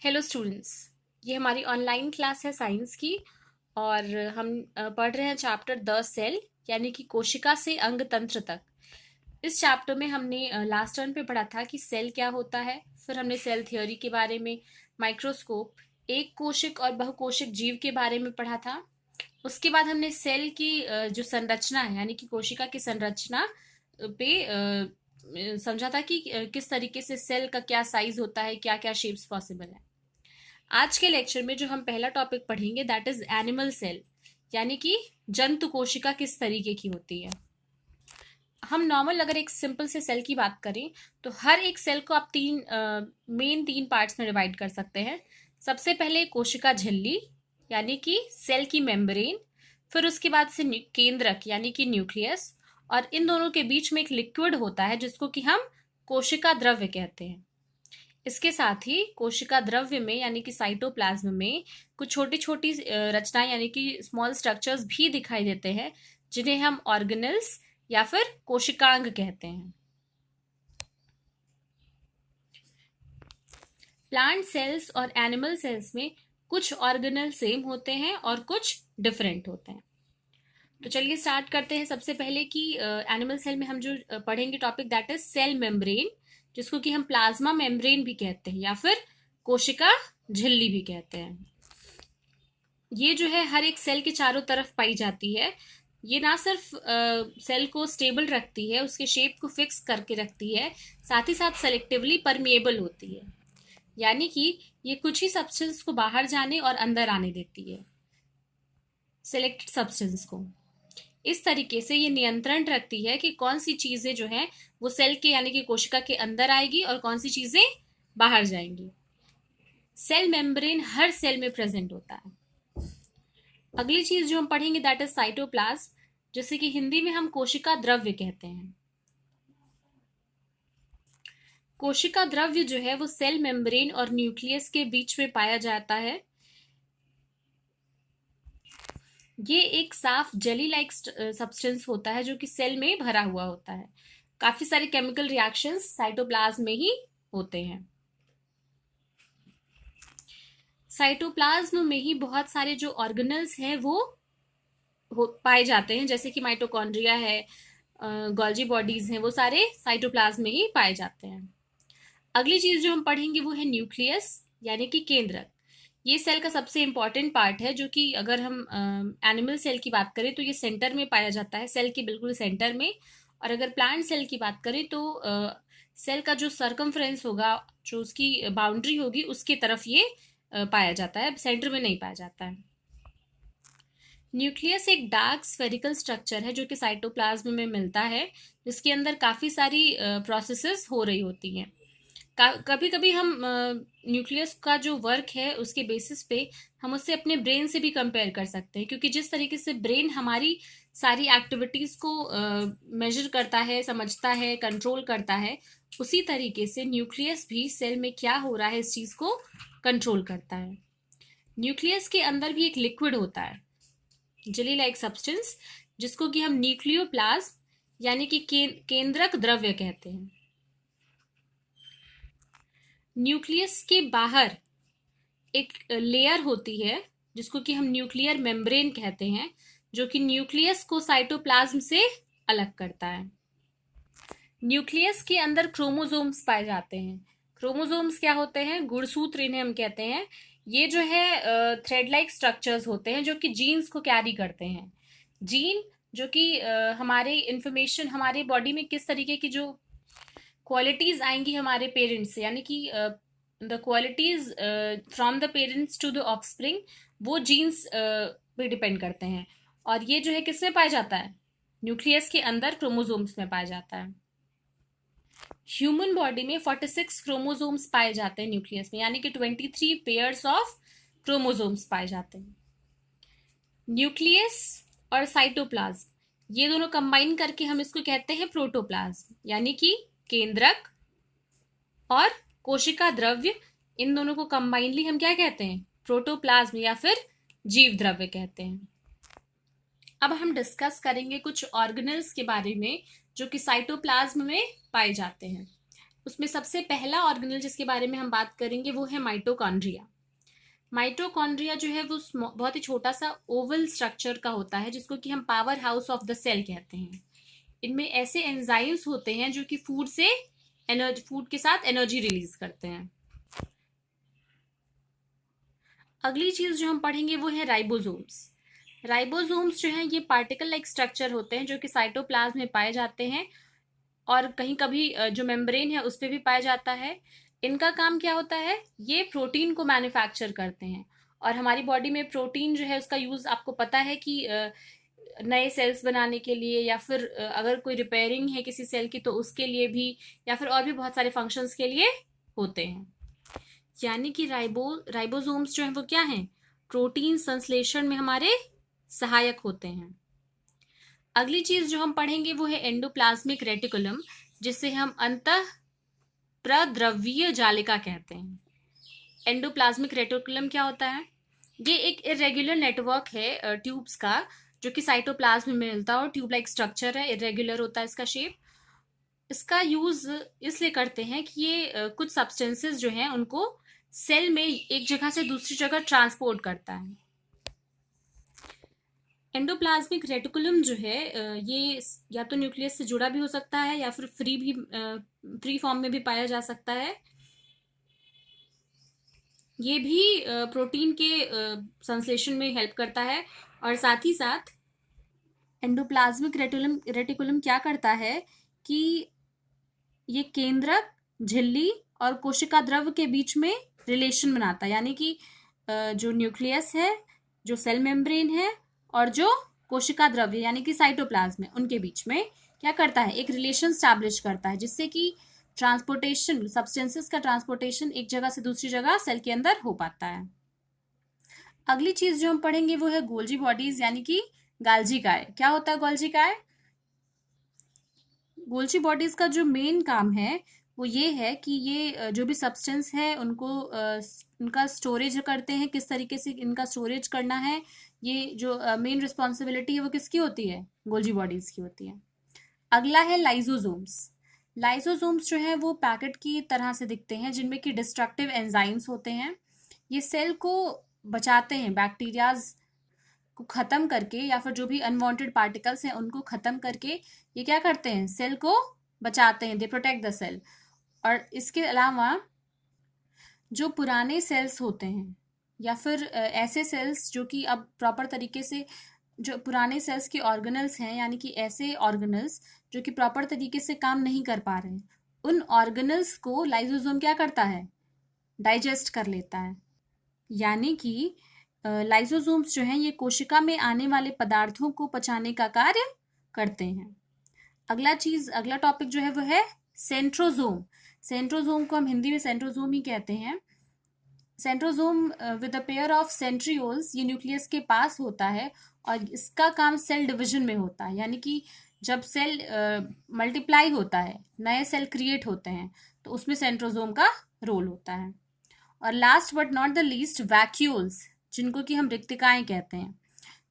Hello students. ये हमारी online class है साइंस की। और हम पढ़ रहे हैं चैप्टर द सेल, यानी कि कोशिका से अंग तंत्र तक। इस चैप्टर में हमने लास्ट टर्न पे पढ़ा था कि सेल क्या होता है। फिर हमने सेल थ्योरी के बारे में, माइक्रोस्कोप, एक कोशिक और बहुकोशिक जीव के बारे में पढ़ा था। उसके बाद हमने सेल की जो संरचना है, यानी कि कोशिका की संरचना पे समझा था कि किस तरीके से सेल का क्या साइज होता है, क्या क्या शेप्स पॉसिबल है। आज के लेक्चर में जो हम पहला टॉपिक पढ़ेंगे दैट इज एनिमल सेल, यानी कि जंतु कोशिका किस तरीके की होती है। हम नॉर्मल अगर एक सिंपल से सेल की बात करें तो हर एक सेल को आप तीन पार्ट्स में डिवाइड कर सकते हैं। सबसे पहले कोशिका झिल्ली, यानी कि सेल की मेम्ब्रेन। फिर उसके बाद से केंद्रक, यानी कि न्यूक्लियस। और इन दोनों के बीच में एक लिक्विड होता है जिसको कि हम कोशिका द्रव्य कहते हैं। इसके साथ ही कोशिका द्रव्य में, यानी कि साइटोप्लाज्म में, कुछ छोटी छोटी रचनाएं, यानी कि स्मॉल स्ट्रक्चर्स भी दिखाई देते हैं, जिन्हें हम ऑर्गेनल्स या फिर कोशिकांग कहते हैं। प्लांट सेल्स और एनिमल सेल्स में कुछ ऑर्गेनल सेम होते हैं और कुछ डिफरेंट होते हैं। तो चलिए स्टार्ट करते हैं। सबसे पहले कि एनिमल सेल में हम जो पढ़ेंगे topic that is cell membrane, जिसको कि हम प्लाज्मा मेम्ब्रेन भी कहते हैं या फिर कोशिका झिल्ली भी कहते हैं। ये जो है हर एक सेल के चारों तरफ पाई जाती है। ये ना सिर्फ सेल को स्टेबल रखती है, उसके शेप को फिक्स करके रखती है, साथ ही साथ सेलेक्टिवली परमिएबल होती है, यानी कि ये कुछ ही सब्सटेंस को बाहर जाने और अंदर आने देती है, सिलेक्टेड सब्सटेंस को। इस तरीके से ये नियंत्रण रखती है कि कौन सी चीजें जो है वो सेल के, यानी कि कोशिका के अंदर आएगी और कौन सी चीजें बाहर जाएंगी। सेल मेम्ब्रेन हर सेल में प्रेजेंट होता है। अगली चीज जो हम पढ़ेंगे दैट इज साइटोप्लाज्म, जिसे कि हिंदी में हम कोशिका द्रव्य कहते हैं। कोशिका द्रव्य जो है वो सेल मेम्ब्रेन और न्यूक्लियस के बीच में पाया जाता है। ये एक साफ जेली लाइक सब्सटेंस होता है जो कि सेल में भरा हुआ होता है। काफी सारे केमिकल रिएक्शंस साइटोप्लाज्म में ही होते हैं। साइटोप्लाज्म में ही बहुत सारे जो ऑर्गेनल्स हैं वो पाए जाते हैं, जैसे कि माइटोकॉन्ड्रिया है, गोल्जी बॉडीज हैं, वो सारे साइटोप्लाज्म में ही पाए जाते हैं। अगली चीज जो हम पढ़ेंगे वो है न्यूक्लियस, यानी कि केंद्रक। ये सेल का सबसे इंपॉर्टेंट पार्ट है, जो कि अगर हम एनिमल सेल की बात करें तो ये सेंटर में पाया जाता है, सेल के बिल्कुल सेंटर में। और अगर प्लांट सेल की बात करें तो सेल का जो सरकमफ्रेंस होगा, जो उसकी बाउंड्री होगी, उसकी तरफ ये पाया जाता है, सेंटर में नहीं पाया जाता है। न्यूक्लियस एक डार्क स्फेरिकल स्ट्रक्चर है जो कि साइटोप्लाज्म में मिलता है, जिसके अंदर काफी सारी प्रोसेसेस हो रही होती हैं। कभी कभी हम न्यूक्लियस का जो वर्क है उसके बेसिस पे हम उससे अपने ब्रेन से भी कंपेयर कर सकते हैं, क्योंकि जिस तरीके से ब्रेन हमारी सारी एक्टिविटीज को मेजर करता है, समझता है, कंट्रोल करता है, उसी तरीके से न्यूक्लियस भी सेल में क्या हो रहा है इस चीज को कंट्रोल करता है। न्यूक्लियस के अंदर भी एक लिक्विड होता है, जेली लाइक सब्सटेंस, जिसको कि हम न्यूक्लियोप्लाज्म, यानी कि केंद्रक द्रव्य कहते हैं। न्यूक्लियस के बाहर एक लेयर होती है जिसको कि हम न्यूक्लियर मेम्ब्रेन कहते हैं, जो कि न्यूक्लियस को साइटोप्लाज्म से अलग करता है। न्यूक्लियस के अंदर क्रोमोसोम्स पाए जाते हैं। क्रोमोसोम्स क्या होते हैं? गुणसूत्र इन्हें हम कहते हैं। ये जो है थ्रेड लाइक स्ट्रक्चर्स होते हैं जो कि जीन्स को कैरी करते हैं। जीन जो कि हमारे इंफॉर्मेशन, हमारे बॉडी में किस तरीके की जो क्वालिटीज आएंगी हमारे पेरेंट्स से, यानी कि the qualities from the parents to the offspring, वो जीन्स पे डिपेंड करते हैं। और ये जो है किसमें पाया जाता है? न्यूक्लियस के अंदर क्रोमोसोम्स में पाया जाता है। ह्यूमन बॉडी में 46 क्रोमोसोम्स पाए जाते हैं न्यूक्लियस में, यानी कि 23 पेयर्स ऑफ क्रोमोसोम्स पाए जाते हैं। न्यूक्लियस और साइटोप्लाज्म ये दोनों कंबाइन करके हम इसको कहते हैं प्रोटोप्लाज्म, यानी कि केंद्रक और कोशिका द्रव्य, इन दोनों को कंबाइनली हम क्या कहते हैं? प्रोटोप्लाज्म या फिर जीव द्रव्य कहते हैं। अब हम डिस्कस करेंगे कुछ ऑर्गेनल्स के बारे में जो कि साइटोप्लाज्म में पाए जाते हैं। उसमें सबसे पहला ऑर्गेनल जिसके बारे में हम बात करेंगे वो है माइटोकॉन्ड्रिया। माइटोकॉन्ड्रिया जो है वो बहुत ही छोटा सा ओवल स्ट्रक्चर का होता है, जिसको कि हम power house of the cell कहते हैं। इनमें ऐसे एंजाइम्स होते हैं जो कि फूड के साथ एनर्जी रिलीज करते हैं। अगली चीज जो हम पढ़ेंगे वो है राइबोसोम्स। राइबोसोम्स जो है ये पार्टिकल लाइक स्ट्रक्चर होते हैं जो कि साइटोप्लाज्म में पाए जाते हैं और कहीं कभी जो मेम्ब्रेन है उस पर भी पाया जाता है। इनका काम क्या होता है, ये प्रोटीन को मैन्युफैक्चर करते हैं। और हमारी बॉडी में प्रोटीन जो है उसका यूज आपको पता है कि नए सेल्स बनाने के लिए, या फिर अगर कोई रिपेयरिंग है किसी सेल की तो उसके लिए भी, या फिर और भी बहुत सारे फंक्शंस के लिए होते हैं। यानी कि राइबोसोम्स जो है वो क्या है, प्रोटीन संश्लेषण में हमारे सहायक होते हैं। अगली चीज जो हम पढ़ेंगे वो है एंडोप्लाज्मिक रेटिकुलम, जिसे हम अंतः प्रद्रव्यीय जालिका कहते हैं। एंडोप्लाज्मिक रेटिकुलम क्या होता है, ये एक इरेगुलर नेटवर्क है ट्यूब्स का, जो कि साइटोप्लाज्म में मिलता है और ट्यूब लाइक स्ट्रक्चर है, इरेगुलर होता है इसका शेप। इसका यूज इसलिए करते हैं कि ये कुछ सब्सटेंसेस जो हैं उनको सेल में एक जगह से दूसरी जगह ट्रांसपोर्ट करता है। एंडोप्लाज्मिक रेटिकुलम जो है ये या तो न्यूक्लियस से जुड़ा भी हो सकता है या फिर फ्री फॉर्म में भी पाया जा सकता है। ये भी प्रोटीन के संश्लेषण में हेल्प करता है। और साथ ही साथ एंडोप्लाज्मिक रेटिकुलम क्या करता है कि ये केंद्रक, झिल्ली और कोशिका द्रव के बीच में रिलेशन बनाता है। यानी कि जो न्यूक्लियस है, जो सेल मेम्ब्रेन है और जो कोशिका द्रव है यानी कि साइटोप्लाज्म है, उनके बीच में क्या करता है, एक रिलेशन स्टैब्लिश करता है, जिससे कि ट्रांसपोर्टेशन, सब्सटेंसेस का ट्रांसपोर्टेशन एक जगह से दूसरी जगह सेल के अंदर हो पाता है। अगली चीज जो हम पढ़ेंगे वो है गोल्जी बॉडीज यानी कि गाल्जी काय। क्या होता है गोल्जी काय? गोल्जी बॉडीज का जो मेन काम है वो ये है कि ये जो भी सब्सटेंस है उनको उनका स्टोरेज करते हैं। किस तरीके से इनका स्टोरेज करना है, ये जो मेन रिस्पॉन्सिबिलिटी है वो किसकी होती है, गोल्जी बॉडीज की होती है। अगला है लाइसोसोम्स। लाइसोसोम्स जो है वो पैकेट की तरह से दिखते हैं, जिनमें कि डिस्ट्रक्टिव एंजाइम्स होते हैं। ये सेल को बचाते हैं, बैक्टीरियाज को खत्म करके या फिर जो भी अनवांटेड पार्टिकल्स हैं उनको खत्म करके ये क्या करते हैं, सेल को बचाते हैं, दे प्रोटेक्ट द सेल। और इसके अलावा जो पुराने सेल्स होते हैं या फिर ऐसे सेल्स जो कि अब प्रॉपर तरीके से, जो पुराने सेल्स के ऑर्गेनल्स हैं यानी कि ऐसे ऑर्गेनल्स जो कि प्रॉपर तरीके से काम नहीं कर पा रहे हैं, उन ऑर्गेनल्स को लाइसोसोम क्या करता है, डाइजेस्ट कर लेता है। यानी कि लाइसोसोम्स जो हैं ये कोशिका में आने वाले पदार्थों को पचाने का कार्य करते हैं। अगला टॉपिक जो है वो है सेंट्रोजोम। सेंट्रोजोम को हम हिंदी में सेंट्रोजोम ही कहते हैं। Centrosome with a pair of centrioles ये न्यूक्लियस के पास होता है और इसका काम सेल डिवीजन में होता है। यानी कि जब सेल मल्टीप्लाई होता है, नए सेल क्रिएट होते हैं, तो उसमें सेंट्रोजोम का रोल होता है। और last but not the least vacuoles, जिनको कि हम रिक्तिकाएं कहते हैं।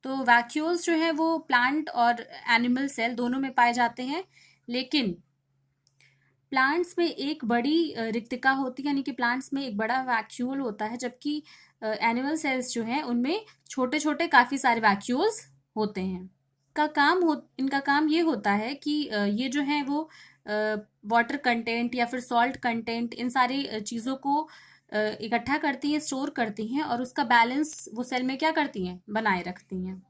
तो वैक्यूल्स जो है वो प्लांट और एनिमल सेल दोनों में पाए जाते हैं, लेकिन प्लांट्स में एक बड़ी रिक्तिका होती है, यानी कि प्लांट्स में एक बड़ा वैक्यूल होता है, जबकि एनिमल सेल्स जो हैं उनमें छोटे छोटे काफ़ी सारे वैक्यूल्स होते हैं। इनका काम ये होता है कि ये जो है वो वाटर कंटेंट या फिर सॉल्ट कंटेंट, इन सारी चीज़ों को इकट्ठा करती हैं, स्टोर करती हैं और उसका बैलेंस वो सेल में क्या करती हैं, बनाए रखती हैं।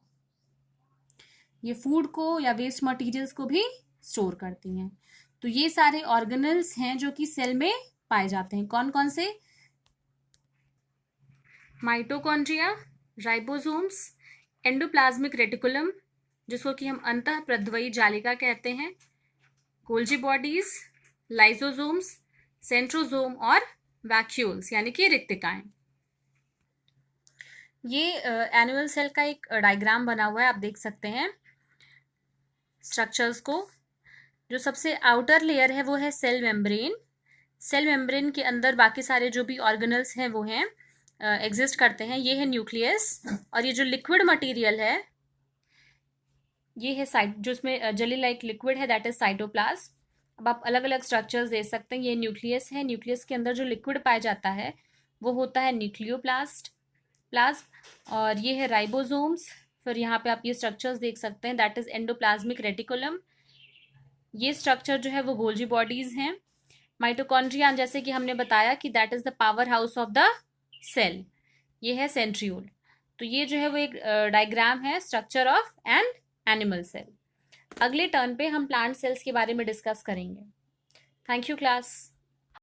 ये फूड को या वेस्ट मटेरियल्स को भी स्टोर करती हैं। तो ये सारे ऑर्गेनल्स हैं जो कि सेल में पाए जाते हैं। कौन कौन से? माइटोकॉन्ड्रिया, राइबोसोम्स, एंडोप्लाज्मिक रेटिकुलम जिसको कि हम अंतः प्रद्रव्यीय जालिका कहते हैं, गोल्जी बॉडीज, लाइसोसोम्स, सेंट्रोजोम और वैक्यूल्स यानी कि रिक्तिकाएं। ये एनिमल सेल का एक डायग्राम बना हुआ है, आप देख सकते हैं स्ट्रक्चर्स को। जो सबसे आउटर लेयर है वो है सेल मेम्ब्रेन। सेल मेम्ब्रेन के अंदर बाकी सारे जो भी ऑर्गेनल्स हैं वो हैं, एग्जिस्ट करते हैं। ये है न्यूक्लियस और ये जो लिक्विड मटेरियल है ये है जो इसमें जेली लाइक लिक्विड है, दैट इज साइटोप्लाज्म। अब आप अलग अलग स्ट्रक्चर्स दे सकते हैं। ये न्यूक्लियस है, न्यूक्लियस के अंदर जो लिक्विड पाया जाता है वो होता है प्लाज्म। और ये है राइबोसोम्स। फिर यहाँ पे आप ये स्ट्रक्चर्स देख सकते हैं, दैट इज एंडोप्लाज्मिक रेटिकुलम। ये स्ट्रक्चर जो है वो गोल्जी बॉडीज हैं। माइटोकॉन्ड्रिया, जैसे कि हमने बताया कि that is the power house of the cell. ये है सेंट्रियोल। तो ये जो है वो एक डायग्राम है structure of an animal cell. अगले टर्न पे हम प्लांट सेल्स के बारे में डिस्कस करेंगे। Thank you class.